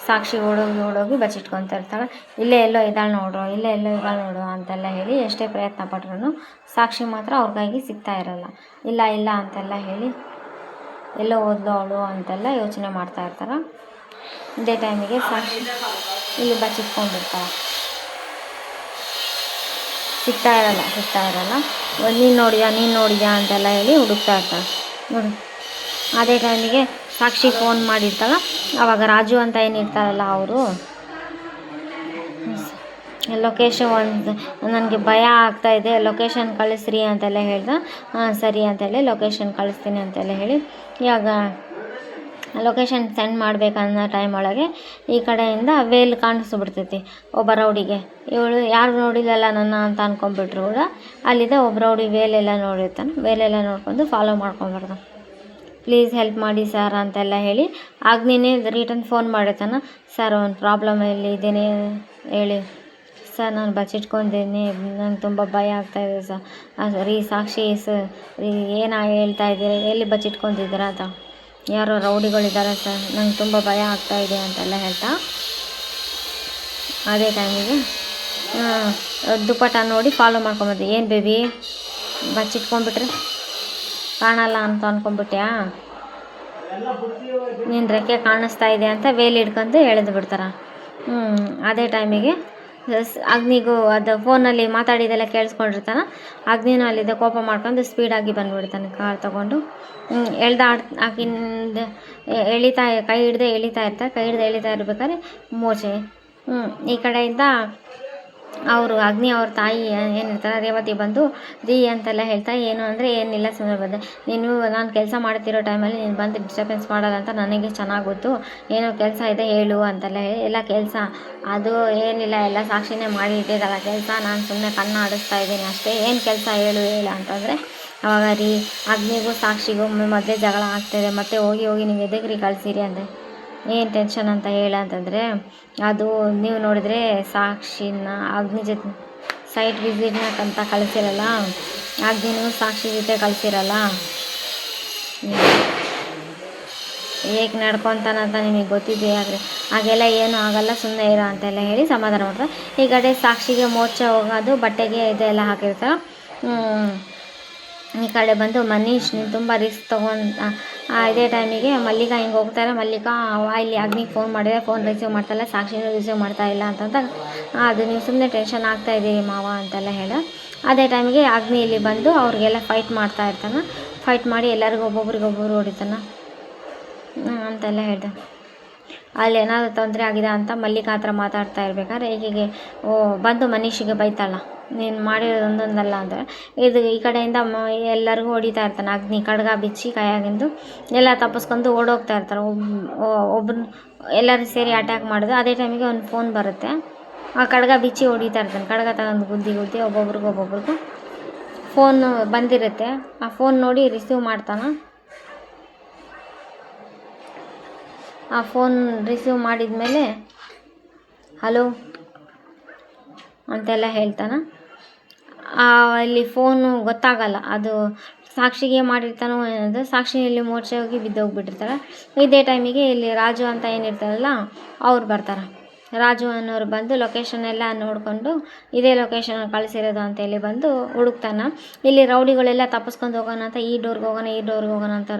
ಸಾಕ್ಷಿ ಓಡೋಗಿ ಬಚ್ಚಿಟ್ಕೊತಾ ಇರ್ತಾಳೆ. ಇಲ್ಲೇ ಎಲ್ಲೋ ಇದ್ದಾಳೆ ನೋಡ್ರು, ಇಲ್ಲೇ ಎಲ್ಲೋ ಇದ್ದಾಳೆ ನೋಡು ಅಂತೆಲ್ಲ ಹೇಳಿ ಎಷ್ಟೇ ಪ್ರಯತ್ನ ಪಟ್ರು ಸಾಕ್ಷಿ ಮಾತ್ರ ಅವ್ರ ಕೈಗೆ ಸಿಗ್ತಾ ಇರಲ್ಲ. ಇಲ್ಲ ಅಂತೆಲ್ಲ ಹೇಳಿ ಎಲ್ಲೋ ಓದ್ಲು ಅವಳು ಅಂತೆಲ್ಲ ಯೋಚನೆ ಮಾಡ್ತಾ ಇರ್ತಾರೆ. ಇದೇ ಟೈಮಿಗೆ ಸಾಕ್ಷಿ ಇಲ್ಲಿ ಬಚ್ಚಿಟ್ಕೊಂಡಿರ್ತಾಳೆ. ಸಿಗ್ತಾ ಇರಲ್ಲ. ನೀನು ನೋಡಿದ್ಯಾ ಅಂತೆಲ್ಲ ಹೇಳಿ ಹುಡುಕ್ತಾ ಇರ್ತಾಳೆ. ಅದೇ ಟೈಮಿಗೆ ಸಾಕ್ಷಿ ಫೋನ್ ಮಾಡಿರ್ತಾಳೆ. ಆವಾಗ ರಾಜು ಅಂತ ಏನಿರ್ತಾರಲ್ಲ ಅವರು ಲೊಕೇಶನ್ ನನಗೆ ಭಯ ಆಗ್ತಾಯಿದೆ, ಲೊಕೇಶನ್ ಕಳಿಸ್ರಿ ಅಂತೆಲ್ಲ ಹೇಳ್ದೆ. ಸರಿ ಅಂತೇಳಿ ಲೊಕೇಶನ್ ಕಳಿಸ್ತೀನಿ ಅಂತೆಲ್ಲ ಹೇಳಿ ಇವಾಗ ಲೊಕೇಶನ್ ಸೆಂಡ್ ಮಾಡಬೇಕನ್ನೋ ಟೈಮ್ ಒಳಗೆ ಈ ಕಡೆಯಿಂದ ವೇಲ್ ಕಾಣಿಸ್ಬಿಡ್ತೈತಿ ಒಬ್ಬ ರೌಡಿಗೆ. ಇವಳು ಯಾರು ನೋಡಿಲ್ಲಲ್ಲ ನನ್ನ ಅಂತ ಅಂದ್ಕೊಂಡ್ಬಿಟ್ರು ಕೂಡ ಅಲ್ಲಿದ್ದ ಒಬ್ಬ ರೌಡಿ ವೇಲೆಲ್ಲ ನೋಡಿರ್ತಾನೆ. ವೇಲೆಲ್ಲ ನೋಡ್ಕೊಂಡು ಫಾಲೋ ಮಾಡ್ಕೊಂಡ್ಬರ್ತಾನೆ. ಪ್ಲೀಸ್ ಹೆಲ್ಪ್ ಮಾಡಿ ಸರ್ ಅಂತೆಲ್ಲ ಹೇಳಿ ಆಗ್ನಿನೇ ರಿಟರ್ನ್ ಫೋನ್ ಮಾಡಿರ್ತಾನೆ. ಸರ್ ಒಂದು ಪ್ರಾಬ್ಲಮ್ ಇದ್ದೀನಿ ಹೇಳಿ ಸರ್, ನಾನು ಬಚ್ಚಿಟ್ಕೊಂಡಿದ್ದೀನಿ, ನಂಗೆ ತುಂಬ ಭಯ ಆಗ್ತಾಯಿದೆ ಸರ್. ರೀ ಸಾಕ್ಷಿ ಸರ್, ಏನು ಹೇಳ್ತಾ ಇದ್ದೀರಿ, ಎಲ್ಲಿ ಬಚ್ಚಿಟ್ಕೊಂಡಿದ್ದೀರಾ ಅಂತ. ಯಾರೋ ರೌಡಿಗಳಿದ್ದಾರೆ ಸರ್, ನಂಗೆ ತುಂಬ ಭಯ ಆಗ್ತಾಯಿದೆ ಅಂತೆಲ್ಲ ಹೇಳ್ತಾ ಅದೇ ಟೈಮಿಗೆ ದುಪ್ಪಟ ನೋಡಿ ಫಾಲೋ ಮಾಡ್ಕೊಂಬಂದು, ಏನು ಬೇಬಿ ಬಚ್ಚಿಟ್ಕೊಂಡ್ಬಿಟ್ರೆ ಕಾಣಲ್ಲ ಅಂತ ಅಂದ್ಕೊಂಡ್ಬಿಟ್ಯಾ, ನಿನ್ನ ರೆಕ್ಕೆ ಕಾಣಿಸ್ತಾ ಇದೆ ಅಂತ ವೇಲ್ ಹಿಡ್ಕೊಂಡು ಎಳೆದು ಬಿಡ್ತಾರೆ. ಅದೇ ಟೈಮಿಗೆ ಅಗ್ನಿಗೂ ಅದು ಫೋನಲ್ಲಿ ಮಾತಾಡಿದೆಲ್ಲ ಕೇಳಿಸ್ಕೊಂಡಿರ್ತಾನೆ. ಅಗ್ನಿನೂ ಅಲ್ಲಿದ್ದ ಕೋಪ ಮಾಡ್ಕೊಂಡು ಸ್ಪೀಡಾಗಿ ಬಂದುಬಿಡ್ತಾನೆ ಕಾರ್ ತೊಗೊಂಡು. ಆಕಿಂದ ಕೈ ಹಿಡ್ದು ಎಳಿತಾ ಇರ್ಬೇಕಾದ್ರೆ ಮೋಚೆ ಈ ಕಡೆಯಿಂದ ಅವರು ಅಗ್ನಿ ಅವ್ರ ತಾಯಿ ಏನಿರ್ತಾರೆ ರೇವತಿ ಬಂದು ರೀ ಅಂತೆಲ್ಲ ಹೇಳ್ತಾ, ಏನು ಅಂದರೆ ಏನಿಲ್ಲ ಸುಮ್ಮನೆ ಬಂದೆ, ನೀನು ನಾನು ಕೆಲಸ ಮಾಡ್ತಿರೋ ಟೈಮಲ್ಲಿ ನೀನು ಬಂದು ಡಿಸ್ಟರ್ಬೆನ್ಸ್ ಮಾಡಲ್ಲ ಅಂತ ನನಗೆ ಚೆನ್ನಾಗಿ ಗೊತ್ತು, ಏನೋ ಕೆಲಸ ಇದೆ ಹೇಳು ಅಂತೆಲ್ಲ ಹೇಳಿ ಎಲ್ಲ ಕೆಲಸ ಅದು ಏನಿಲ್ಲ ಎಲ್ಲ ಸಾಕ್ಷಿನೇ ಮಾಡಿ ಇಟ್ಟಿದ್ದಲ್ಲ ಕೆಲಸ, ನಾನು ಸುಮ್ಮನೆ ಕಣ್ಣು ಆಡಿಸ್ತಾ ಇದ್ದೀನಿ ಅಷ್ಟೇ, ಏನು ಕೆಲಸ ಹೇಳು ಅಂತಂದರೆ ಅವಾಗ ರೀ ಅಗ್ನಿಗೂ ಸಾಕ್ಷಿಗೂ ಮಧ್ಯೆ ಜಗಳ ಆಗ್ತಾಯಿದೆ, ಮತ್ತೆ ಹೋಗಿ ನೀವು ಎದೆಗ್ರಿ ಕಳಿಸಿರಿ ಅಂದೆ. ಏನು ಟೆನ್ಷನ್ ಅಂತ ಅಂತಂದರೆ ಅದು ನೀವು ನೋಡಿದರೆ ಸಾಕ್ಷಿನ ಅಗ್ನಿ ಜೊತೆ ಸೈಟ್ ವಿಸಿಟ್ನಕ್ಕಂತ ಕಳಿಸಿರಲ್ಲ, ಅಗ್ನಿನೂ ಸಾಕ್ಷಿ ಜೊತೆ ಕಳಿಸಿರಲ್ಲ, ಹೇಗೆ ನಡ್ಕೊತಾನಂತ ನಿಮಗೆ ಗೊತ್ತಿದೆ, ಆದರೆ ಹಾಗೆಲ್ಲ ಏನೂ ಆಗಲ್ಲ ಸುಮ್ಮನೆ ಇರೋ ಅಂತೆಲ್ಲ ಹೇಳಿ ಸಮಾಧಾನ ಮಾಡ್ತಾರೆ. ಈ ಕಡೆ ಸಾಕ್ಷಿಗೆ ಮೋರ್ಚೆ ಹೋಗೋದು ಬಟ್ಟೆಗೆ ಇದೆಲ್ಲ ಹಾಕಿರ್ತಾರೆ. ಈ ಕಡೆ ಬಂದು ಮನೀಶ್ ನೀನು ತುಂಬ ರಿಸ್ಕ್ ತೊಗೊಂಡು ಇದೇ ಟೈಮಿಗೆ ಮಲ್ಲಿಕಾ ಹಿಂಗೆ ಹೋಗ್ತಾರೆ. ಮಲ್ಲಿಕಾ ಇಲ್ಲಿ ಅಗ್ನಿಗೆ ಫೋನ್ ಮಾಡಿದೆ, ಫೋನ್ ರಿಸೀವ್ ಮಾಡ್ತಾಯಿಲ್ಲ, ಸಾಕ್ಷಿನೂ ರಿಸೀವ್ ಮಾಡ್ತಾಯಿಲ್ಲ ಅಂತಂತ ಅದು ನೀವು ಸುಮ್ಮನೆ ಟೆನ್ಷನ್ ಆಗ್ತಾಯಿದ್ದೀರಿ ಮಾವ ಅಂತೆಲ್ಲ ಹೇಳ. ಅದೇ ಟೈಮಿಗೆ ಅಗ್ನಿ ಇಲ್ಲಿ ಬಂದು ಅವ್ರಿಗೆಲ್ಲ ಫೈಟ್ ಮಾಡ್ತಾ ಇರ್ತಾನೆ. ಫೈಟ್ ಮಾಡಿ ಎಲ್ಲರಿಗೂ ಒಬ್ಬೊಬ್ರಿಗೊಬ್ಬರು ಹೊಡಿತಾನೆ ಅಂತೆಲ್ಲ ಹೇಳ್ದೆ. ಅಲ್ಲಿ ಏನಾದರೂ ತೊಂದರೆ ಆಗಿದೆ ಅಂತ ಮಲ್ಲಿಕಾ ಹತ್ರ ಮಾತಾಡ್ತಾ ಇರ್ಬೇಕಾದ್ರೆ ಹೀಗೆ ಬಂದು ಮನೀಷಿಗೆ ಬೈತಾಳ, ನೀನು ಮಾಡಿರೋದು ಒಂದೊಂದಲ್ಲ ಅಂದರೆ ಈ ಕಡೆಯಿಂದ ಎಲ್ಲರಿಗೂ ಹೊಡಿತಾ ಇರ್ತಾನೆ. ಅಗ್ನಿ ಕಡ್ಗ ಬಿಚ್ಚಿ ಕೈಯಾಗಿಂದು ಎಲ್ಲ ತಪ್ಪಿಸ್ಕೊಂಡು ಓಡೋಗ್ತಾ ಇರ್ತಾರೆ. ಒಬ್ಬನು ಎಲ್ಲರೂ ಸೇರಿ ಅಟ್ಯಾಕ್ ಮಾಡೋದು. ಅದೇ ಟೈಮಿಗೆ ಒಂದು ಫೋನ್ ಬರುತ್ತೆ, ಆ ಕಡ್ಗ ಬಿಚ್ಚಿ ಹೊಡಿತಾ ಇರ್ತಾನೆ. ಕಡ್ಗ ತಗೊಂಡು ಗುದ್ದಿ ಒಬ್ಬೊಬ್ರಿಗೂ ಫೋನ್ ಬಂದಿರುತ್ತೆ. ಆ ಫೋನ್ ನೋಡಿ ರಿಸೀವ್ ಮಾಡ್ತಾನೆ. ಆ ಫೋನ್ ರಿಸೀವ್ ಮಾಡಿದ ಮೇಲೆ ಹಲೋ ಅಂತೆಲ್ಲ ಹೇಳ್ತಾನೆ. ಅಲ್ಲಿ ಫೋನು ಗೊತ್ತಾಗಲ್ಲ, ಅದು ಸಾಕ್ಷಿಗೆ ಮಾಡಿರ್ತಾನೋ ಏನಂದರೆ ಸಾಕ್ಷಿಯಲ್ಲಿ ಮೋರ್ಚೆ ಹೋಗಿ ಬಿದ್ದೋಗ್ಬಿಟ್ಟಿರ್ತಾರೆ. ಇದೇ ಟೈಮಿಗೆ ಇಲ್ಲಿ ರಾಜು ಅಂತ ಏನಿರ್ತಾರಲ್ಲ ಅವ್ರು ಬರ್ತಾರೆ. ರಾಜು ಅನ್ನೋರು ಬಂದು ಲೊಕೇಶನ್ ಎಲ್ಲ ನೋಡಿಕೊಂಡು ಇದೇ ಲೊಕೇಶನ್ ಕಳಿಸಿರೋದು ಅಂತೇಳಿ ಬಂದು ಹುಡುಕ್ತಾನೆ. ಇಲ್ಲಿ ರೌಡಿಗಳೆಲ್ಲ ತಪ್ಪಿಸ್ಕೊಂಡು ಹೋಗೋಣ ಅಂತ ಈ ಡೋರ್ಗೆ ಹೋಗೋಣ ಅಂತ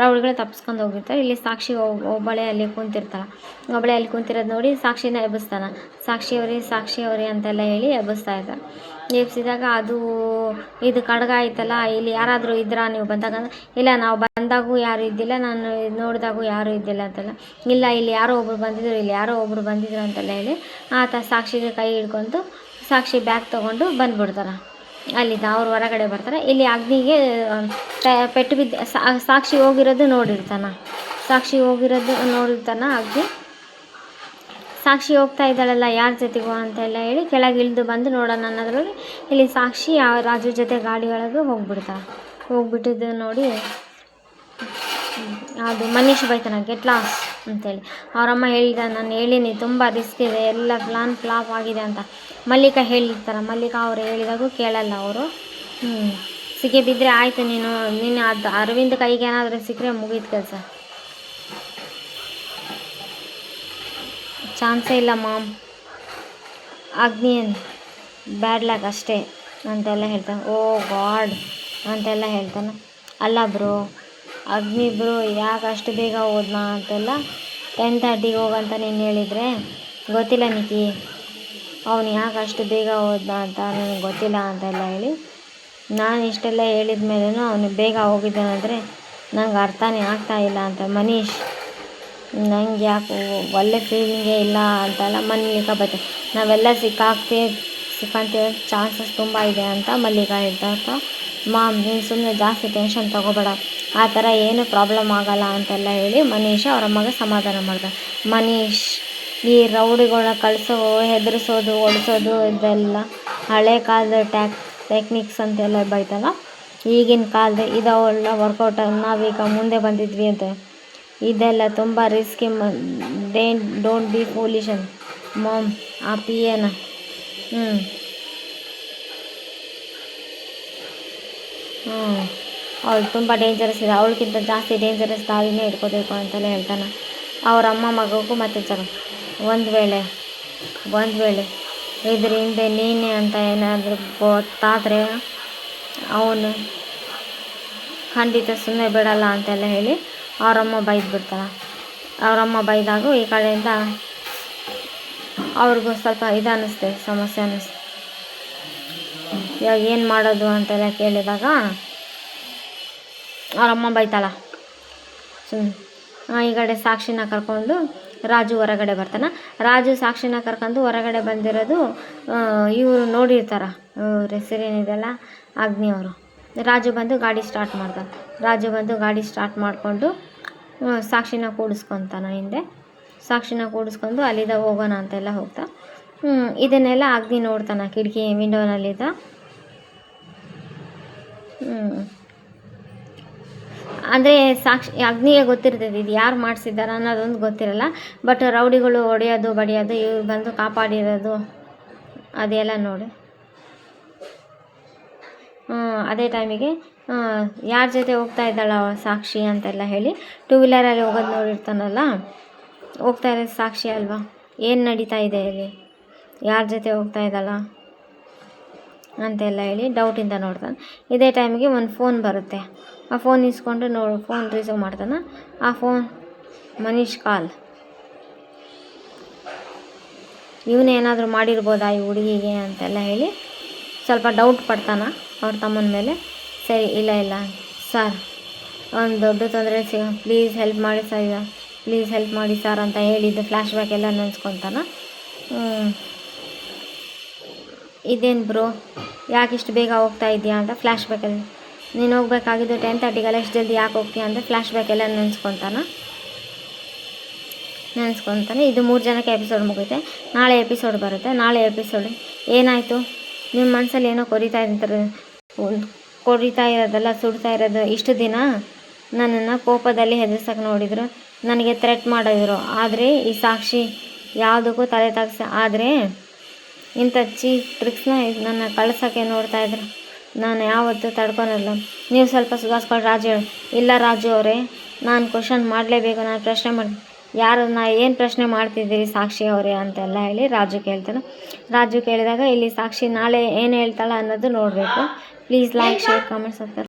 ರೌಡಿಗಳೇ ತಪ್ಪಿಸ್ಕೊಂಡು ಹೋಗಿರ್ತಾರೆ. ಇಲ್ಲಿ ಸಾಕ್ಷಿ ಒಬ್ಬಳೆ ಅಲ್ಲಿ ಕುಂತಿರ್ತಾಳೆ. ಒಬ್ಬಳೆ ಅಲ್ಲಿ ಕುಂತಿರೋದು ನೋಡಿ ಸಾಕ್ಷಿನ ಎಬ್ಬಿಸ್ತಾನೆ. ಸಾಕ್ಷಿಯವರೇ ಅಂತೆಲ್ಲ ಹೇಳಿ ಎಬ್ಬಿಸ್ತಾ ಇರ್ತಾರೆ. ಎಬ್ಬಿಸಿದಾಗ ಅದು ಇದು ಕಡ್ಗ ಆಯ್ತಲ್ಲ, ಇಲ್ಲಿ ಯಾರಾದರೂ ಇದ್ರಾ ನೀವು ಬಂದಾಗ? ಇಲ್ಲ ನಾವು ಬಂದಾಗೂ ಯಾರೂ ಇದ್ದಿಲ್ಲ, ನಾನು ನೋಡಿದಾಗೂ ಯಾರೂ ಇದ್ದಿಲ್ಲ ಅಂತೆಲ್ಲ. ಇಲ್ಲ ಇಲ್ಲಿ ಯಾರೋ ಒಬ್ರು ಬಂದಿದ್ರು ಅಂತೆಲ್ಲ ಹೇಳಿ ಆತ ಸಾಕ್ಷಿಗೆ ಕೈ ಹಿಡ್ಕೊಂಡು ಸಾಕ್ಷಿ ಬ್ಯಾಗ್ ತೊಗೊಂಡು ಬಂದುಬಿಡ್ತಾರೆ. ಅಲ್ಲಿದ್ದ ಅವ್ರು ಹೊರಗಡೆ ಬರ್ತಾರೆ. ಇಲ್ಲಿ ಅಗ್ನಿಗೆ ಪೆಟ್ಟು ಬಿದ್ದು ಸಾಕ್ಷಿ ಹೋಗಿರೋದು ನೋಡಿರ್ತಾನೆ. ಅಗ್ನಿ ಸಾಕ್ಷಿ ಹೋಗ್ತಾ ಇದ್ದಾಳಲ್ಲ ಯಾರ ಜೊತೆಗೋ ಅಂತೆಲ್ಲ ಹೇಳಿ ಕೆಳಗೆ ಇಳಿದು ಬಂದು ನೋಡೋಣ ಅನ್ನೋದ್ರಲ್ಲಿ ಇಲ್ಲಿ ಸಾಕ್ಷಿ ರಾಜು ಜೊತೆ ಗಾಡಿ ಒಳಗೆ ಹೋಗ್ಬಿಟ್ಟಿದ್ದು ನೋಡಿ ಅದು ಮನೀಶ್ ಬೈತಾನೆ, ಗೆಟ್ ಲಾಸ್ ಅಂತೇಳಿ. ಅವರಮ್ಮ ನಾನು ಹೇಳಿನಿ ತುಂಬ ರಿಸ್ಕ್ ಇದೆ, ಎಲ್ಲ ಪ್ಲಾನ್ ಫ್ಲಾಪ್ ಆಗಿದೆ ಅಂತ ಮಲ್ಲಿಕಾ ಹೇಳಿರ್ತಾರೆ. ಮಲ್ಲಿಕಾ ಅವರು ಹೇಳಿದಾಗೂ ಕೇಳಲ್ಲ ಅವರು. ಸಿಕ್ಕಿ ಬಿದ್ದರೆ ಆಯಿತು, ನೀನು ಅದು ಅರವಿಂದ್ ಕೈಗೆ ಏನಾದರೂ ಸಿಕ್ಕರೆ ಮುಗೀತು ಕೆಲಸ. ಚಾನ್ಸೇ ಇಲ್ಲ ಮಾಮ್, ಅಗ್ನಿ ಬ್ಯಾಡ್ ಲಕ್ ಅಷ್ಟೇ ಅಂತೆಲ್ಲ ಹೇಳ್ತಾನೆ. ಓ ಗಾಡ್ ಅಂತೆಲ್ಲ ಹೇಳ್ತಾನೆ. ಅಲ್ಲ ಬ್ರೋ ಅಗ್ನಿ ಬ್ರೋ ಯಾಕೆ ಅಷ್ಟು ಬೇಗ ಹೋದ್ನಾ ಅಂತೆಲ್ಲ 10:30ಗೆ ಹೋಗಂತ ನೀನು ಹೇಳಿದರೆ ಗೊತ್ತಿಲ್ಲ ನಿಖಿ, ಅವನು ಯಾಕೆ ಅಷ್ಟು ಬೇಗ ಹೋದ್ನಾ ಅಂತ ನನಗೆ ಗೊತ್ತಿಲ್ಲ ಅಂತೆಲ್ಲ ಹೇಳಿ, ನಾನು ಇಷ್ಟೆಲ್ಲ ಹೇಳಿದ ಮೇಲೂ ಅವನು ಬೇಗ ಹೋಗಿದ್ದಾನಂದರೆ ನಂಗೆ ಅರ್ಥನೇ ಆಗ್ತಾಯಿಲ್ಲ ಅಂತ. ಮನೀಶ್ ನಂಗೆ ಯಾಕೆ ಒಳ್ಳೆ ಫೀಲಿಂಗೇ ಇಲ್ಲ ಅಂತೆಲ್ಲ ಮಲ್ಲಿಕಾ ಬೈತೆ. ನಾವೆಲ್ಲ ಸಿಕ್ಕಂತೀವಿ ಚಾನ್ಸಸ್ ತುಂಬ ಇದೆ ಅಂತ ಮಲ್ಲಿಕಾ ಹೇಳ್ತಾ ಇರ್ತಾ, ಮಾಮ್ ನೀನು ಸುಮ್ಮನೆ ಜಾಸ್ತಿ ಟೆನ್ಷನ್ ತೊಗೋಬೇಡ, ಆ ಥರ ಏನೂ ಪ್ರಾಬ್ಲಮ್ ಆಗಲ್ಲ ಅಂತೆಲ್ಲ ಹೇಳಿ ಮನೀಶ್ ಅವರ ಮಗ ಸಮಾಧಾನ ಮಾಡ್ತಾನೆ. ಮನೀಶ್ ಈ ರೌಡಿಗಳನ್ನ ಕಳಿಸೋ ಹೆದರಿಸೋದು ಓಡಿಸೋದು ಇದೆಲ್ಲ ಹಳೆ ಕಾಲದ ಟೆಕ್ನಿಕ್ಸ್ ಅಂತೆಲ್ಲ ಬೈತಲ್ಲ, ಈಗಿನ ಕಾಲದ ಇದೆಲ್ಲ ವರ್ಕೌಟ್ ನಾವೀಗ ಮುಂದೆ ಬಂದಿದ್ವಿ ಅಂತ, ಇದೆಲ್ಲ ತುಂಬ ರಿಸ್ಕಿ. ಡೋಂಟ್ ಬಿ ಫೂಲಿಶ್ ಅಂತ ಮಾಮ್ ಆ ಪಿ ಎನ ಅವಳು ತುಂಬ ಡೇಂಜರಸ್ ಇದೆ, ಅವಳಿಗಿಂತ ಜಾಸ್ತಿ ಡೇಂಜರಸ್ ದಾರಿನೇ ಇಟ್ಕೋಬೇಕು ಅಂತೆಲ್ಲ ಹೇಳ್ತಾನೆ. ಅವ್ರ ಅಮ್ಮ ಮಗಗೂ ಮತ್ತೆ ಒಂದು ವೇಳೆ ಇದ್ರ ಹಿಂದೆ ನೀನೇ ಅಂತ ಏನಾದರೂ ಗೊತ್ತಾದರೆ ಅವನು ಖಂಡಿತ ಸುಮ್ಮನೆ ಬಿಡಲ್ಲ ಅಂತೆಲ್ಲ ಹೇಳಿ ಅವರಮ್ಮ ಬೈದ್ಬಿಡ್ತಾಳೆ. ಅವರಮ್ಮ ಬೈದಾಗ ಈ ಕಡೆಯಿಂದ ಅವ್ರಿಗೂ ಸ್ವಲ್ಪ ಅನ್ನಿಸ್ತೆ, ಸಮಸ್ಯೆ ಅನ್ನಿಸ್ತು. ಇವಾಗ ಏನು ಮಾಡೋದು ಅಂತೆಲ್ಲ ಕೇಳಿದಾಗ ಅವರಮ್ಮ ಬೈತಾಳ ಈ ಕಡೆ ಸಾಕ್ಷಿನ ಕರ್ಕೊಂಡು ರಾಜು ಹೊರಗಡೆ ಬರ್ತಾನೆ. ರಾಜು ಸಾಕ್ಷಿನ ಕರ್ಕೊಂಡು ಹೊರಗಡೆ ಬಂದಿರೋದು ಇವರು ನೋಡಿರ್ತಾರೆ, ಇವ್ರ ಹೆಸರೇನಿದೆಲ್ಲ ಅಗ್ನಿಯವರು. ರಾಜು ಬಂದು ಗಾಡಿ ಸ್ಟಾರ್ಟ್ ಮಾಡಿಕೊಂಡು ಸಾಕ್ಷಿನ ಕೂಡಿಸ್ಕೊತಾನೆ ಹಿಂದೆ. ಸಾಕ್ಷಿನ ಕೂಡಿಸ್ಕೊಂಡು ಅಲ್ಲಿಂದ ಹೋಗೋಣ ಅಂತೆಲ್ಲ ಹೋಗ್ತಾ ಇದನ್ನೆಲ್ಲ ಅಗ್ನಿ ನೋಡ್ತಾನೆ ಕಿಟಕಿ ವಿಂಡೋನಲ್ಲಿದ್ದ. ಅಂದರೆ ಅಗ್ನಿಗೆ ಗೊತ್ತಿರ್ತದೆ ಇದು ಯಾರು ಮಾಡಿಸಿದ್ದಾರೆ ಅನ್ನೋದೊಂದು ಗೊತ್ತಿರಲ್ಲ. ಬಟ್ ರೌಡಿಗಳು ಹೊಡೆಯೋದು ಬಡಿಯೋದು ಇವ್ರು ಬಂದು ಕಾಪಾಡಿರೋದು ಅದೆಲ್ಲ ನೋಡಿ ಅದೇ ಟೈಮಿಗೆ ಯಾರ ಜೊತೆ ಹೋಗ್ತಾ ಇದ್ದಾಳ ಸಾಕ್ಷಿ ಅಂತೆಲ್ಲ ಹೇಳಿ 2 ವೀಲರಲ್ಲಿ ಹೋಗೋದು ನೋಡಿರ್ತಾನಲ್ಲ, ಹೋಗ್ತಾ ಇರೋದು ಸಾಕ್ಷಿ ಅಲ್ವಾ, ಏನು ನಡೀತಾ ಇದೆ ಇಲ್ಲಿ, ಯಾರ ಜೊತೆ ಹೋಗ್ತಾ ಇದ್ದಾಳ ಅಂತೆಲ್ಲ ಹೇಳಿ ಡೌಟಿಂದ ನೋಡ್ತಾನೆ. ಇದೇ ಟೈಮಿಗೆ ಒಂದು ಫೋನ್ ಬರುತ್ತೆ. ಆ ಫೋನ್ ಇಸ್ಕೊಂಡು ಫೋನ್ ರಿಸೀವ್ ಮಾಡ್ತಾನೆ. ಆ ಫೋನ್ ಮನೀಶ್ ಕಾಲ್. ಇವನೇನಾದರೂ ಮಾಡಿರ್ಬೋದಾ ಈ ಹುಡುಗಿಗೆ ಅಂತೆಲ್ಲ ಹೇಳಿ ಸ್ವಲ್ಪ ಡೌಟ್ ಪಡ್ತಾನೆ ಅವ್ರ ತಮ್ಮನ ಮೇಲೆ. ಸರಿ ಇಲ್ಲ ಸರ್ ಒಂದು ದೊಡ್ಡ ತೊಂದರೆ ಪ್ಲೀಸ್ ಹೆಲ್ಪ್ ಮಾಡಿ ಸರ್ ಅಂತ ಹೇಳಿದ್ದು ಫ್ಲ್ಯಾಶ್ ಬ್ಯಾಕ್ ಎಲ್ಲ ನೆನೆಸ್ಕೊತಾನೆ. ಇದೇನು ಬ್ರೋ ಯಾಕಿಷ್ಟು ಬೇಗ ಹೋಗ್ತಾ ಇದೆಯಾ ಅಂತ ಫ್ಲ್ಯಾಶ್ ಬ್ಯಾಕಲ್ಲಿ, ನೀನು ಹೋಗ್ಬೇಕಾಗಿದ್ದು 10:30ಗೆಲ್ಲ ಎಷ್ಟು ಜಲ್ದಿ ಯಾಕೆ ಹೋಗ್ತೀಯ ಅಂತ ಫ್ಲ್ಯಾಶ್ ಬ್ಯಾಕ್ ಎಲ್ಲ ನೆನೆಸ್ಕೊತಾನೆ. ಇದು 3 ಜನಕ್ಕೆ ಎಪಿಸೋಡ್ ಮುಗಿಯುತ್ತೆ. ನಾಳೆ ಎಪಿಸೋಡ್ ಬರುತ್ತೆ. ನಾಳೆ ಎಪಿಸೋಡ್ ಏನಾಯಿತು, ನಿಮ್ಮ ಮನಸ್ಸಲ್ಲಿ ಏನೋ ಕೊರಿತಾ ಇರೋದಲ್ಲ, ಸುಡ್ತಾ ಇರೋದು. ಇಷ್ಟು ದಿನ ನನ್ನನ್ನು ಕೋಪದಲ್ಲಿ ಹೆದರ್ಸಕ್ಕೆ ನೋಡಿದರು, ನನಗೆ ಥ್ರೆಟ್ ಮಾಡಿದ್ರು, ಆದರೆ ಈ ಸಾಕ್ಷಿ ಯಾವುದಕ್ಕೂ ತಲೆ ಆದರೆ ಇಂಥ ಚೀಪ್ ಟ್ರಿಕ್ಸ್ನ ನನ್ನ ಕಳ್ಸೋಕ್ಕೆ ನೋಡ್ತಾಯಿದ್ರು. ನಾನು ಯಾವತ್ತೂ ತಡ್ಕೊಳಲ್ಲ. ನೀವು ಸ್ವಲ್ಪ ಸುಧಾರಿಸ್ಕೊಂಡು ರಾಜು ಹೇಳಿ. ಇಲ್ಲ ರಾಜು ಅವರೇ, ನಾನು ಕ್ವಶನ್ ಮಾಡಲೇಬೇಕು, ನಾನು ಪ್ರಶ್ನೆ ಏನು ಪ್ರಶ್ನೆ ಮಾಡ್ತಿದ್ದೀರಿ ಸಾಕ್ಷಿ ಅವರೇ ಅಂತೆಲ್ಲ ಹೇಳಿ ರಾಜು ಕೇಳ್ತಾನೆ. ರಾಜು ಕೇಳಿದಾಗ ಇಲ್ಲಿ ಸಾಕ್ಷಿ ನಾಳೆ ಏನು ಹೇಳ್ತಾಳೆ ಅನ್ನೋದು ನೋಡಬೇಕು. Please like, share, comment, subscribe.